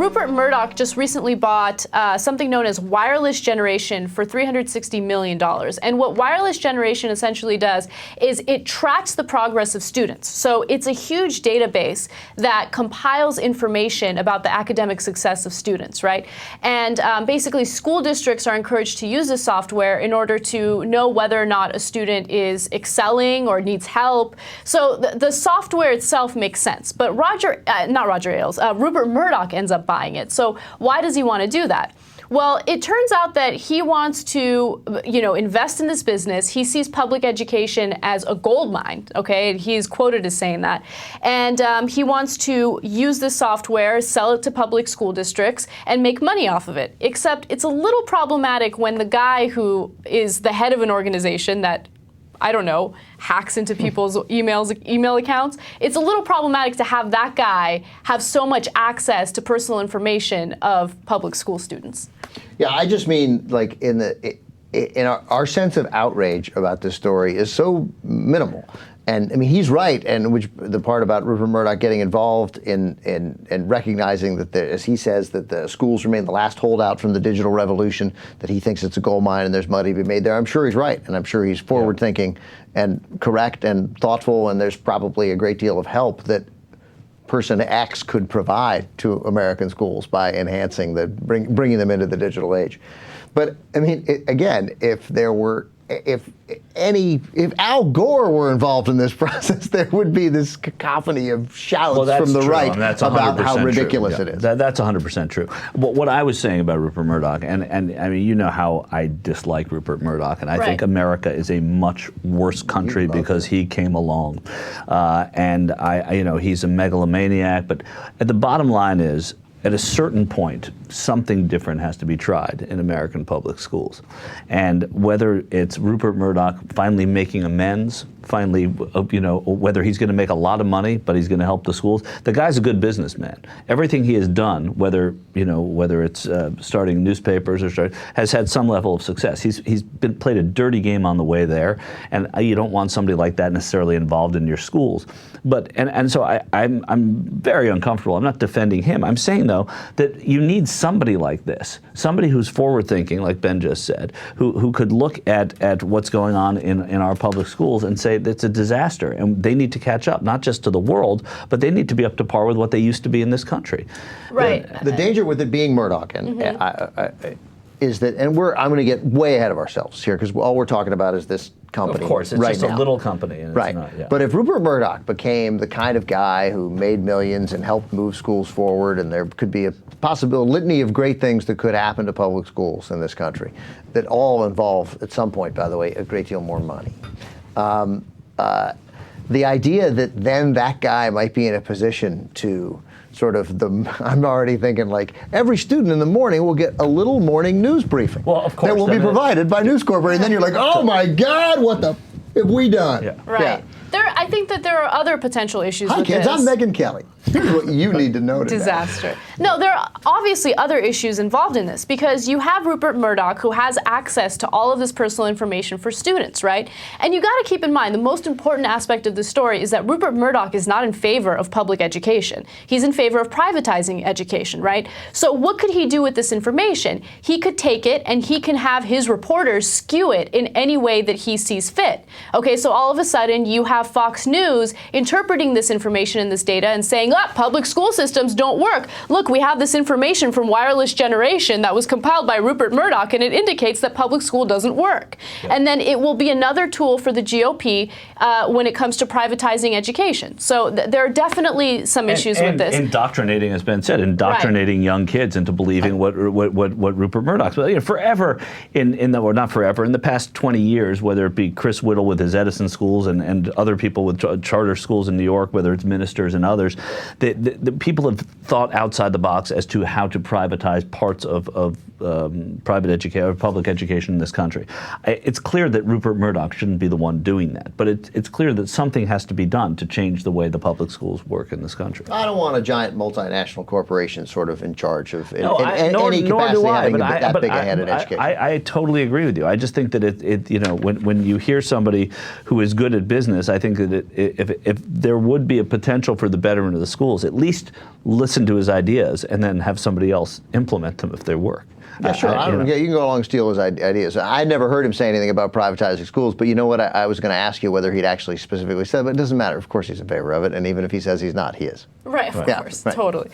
Rupert Murdoch just recently bought something known as Wireless Generation for $360 million. And what Wireless Generation essentially does is it tracks the progress of students. So it's a huge database that compiles information about the academic success of students, right? And basically, school districts are encouraged to use this software in order to know whether or not a student is excelling or needs help. So the software itself makes sense. But Rupert Murdoch ends up buying it. So why does he want to do that? Well, it turns out that he wants to, invest in this business. He sees public education as a gold mine, okay? He's quoted as saying that. And he wants to use this software, sell it to public school districts, and make money off of it. Except it's a little problematic when the guy who is the head of an organization that, I don't know, hacks into people's email accounts. It's a little problematic to have that guy have so much access to personal information of public school students. Yeah, I just mean, like, in our sense of outrage about this story is so minimal. And I mean, he's right, and the part about Rupert Murdoch getting involved in recognizing that, as he says, that the schools remain the last holdout from the digital revolution, that he thinks it's a gold mine and there's money to be made there. I'm sure he's right, and I'm sure he's forward-thinking and correct and thoughtful, and there's probably a great deal of help that person X could provide to American schools by enhancing bringing them into the digital age. But I mean, again, if Al Gore were involved in this process, there would be this cacophony of shouts from the right about how ridiculous it is. That's 100% true. What I was saying about Rupert Murdoch, and I mean, you know how I dislike Rupert Murdoch, and I think America is a much worse country because he came along, and he's a megalomaniac. But at the bottom line is, at a certain point, something different has to be tried in American public schools. And whether it's Rupert Murdoch finally making amends, whether he's going to make a lot of money, but he's going to help the schools. The guy's a good businessman. Everything he has done, whether it's starting newspapers has had some level of success. He's played a dirty game on the way there, and you don't want somebody like that necessarily involved in your schools. But so I'm very uncomfortable. I'm not defending him. I'm saying though that you need somebody like this, somebody who's forward-thinking, like Ben just said, who could look at what's going on in our public schools and say it's a disaster, and they need to catch up, not just to the world, but they need to be up to par with what they used to be in this country. Right. The danger with it being Murdoch is that, and I'm going to get way ahead of ourselves here because all we're talking about is this company. Of course, it's just a little company. And right. It's not, But if Rupert Murdoch became the kind of guy who made millions and helped move schools forward, and there could be a possible litany of great things that could happen to public schools in this country that all involve, at some point, by the way, a great deal more money. The idea that then that guy might be in a position to I'm already thinking like every student in the morning will get a little morning news briefing. Well, of course. That will be provided by News Corporation. And then you're like, oh my God, what the have we done? Yeah. Right. Yeah. I think that there are other potential issues with kids, this. I'm Megyn Kelly. Here's what you need to know today. Disaster. No, there are obviously other issues involved in this because you have Rupert Murdoch who has access to all of this personal information for students, right? And you got to keep in mind the most important aspect of the story is that Rupert Murdoch is not in favor of public education. He's in favor of privatizing education, right? So what could he do with this information? He could take it and he can have his reporters skew it in any way that he sees fit. Okay, so all of a sudden you have Fox News interpreting this information and this data and saying, public school systems don't work. Look, we have this information from Wireless Generation that was compiled by Rupert Murdoch, and it indicates that public school doesn't work. Yeah. And then it will be another tool for the GOP when it comes to privatizing education. So there are definitely some issues with this. Indoctrinating, as Ben said, indoctrinating young kids into believing what Rupert Murdoch's. But forever, or not forever, in the past 20 years, whether it be Chris Whittle with his Edison schools and other people with charter schools in New York, whether it's ministers and others, the people have thought outside the box as to how to privatize parts of private education or public education in this country. It's clear that Rupert Murdoch shouldn't be the one doing that, but it's clear that something has to be done to change the way the public schools work in this country. I don't want a giant multinational corporation sort of in charge of any nor capacity do I, having but that big a hand in education. I totally agree with you. I just think that when you hear somebody who is good at business, I think that if there would be a potential for the betterment of the schools, at least listen to his ideas and then have somebody else implement them if they work. Yeah, sure. Yeah, you can go along and steal his ideas. I never heard him say anything about privatizing schools, but you know what? I was going to ask you whether he'd actually specifically said, but it doesn't matter. Of course he's in favor of it, and even if he says he's not, he is. Right, of course, totally.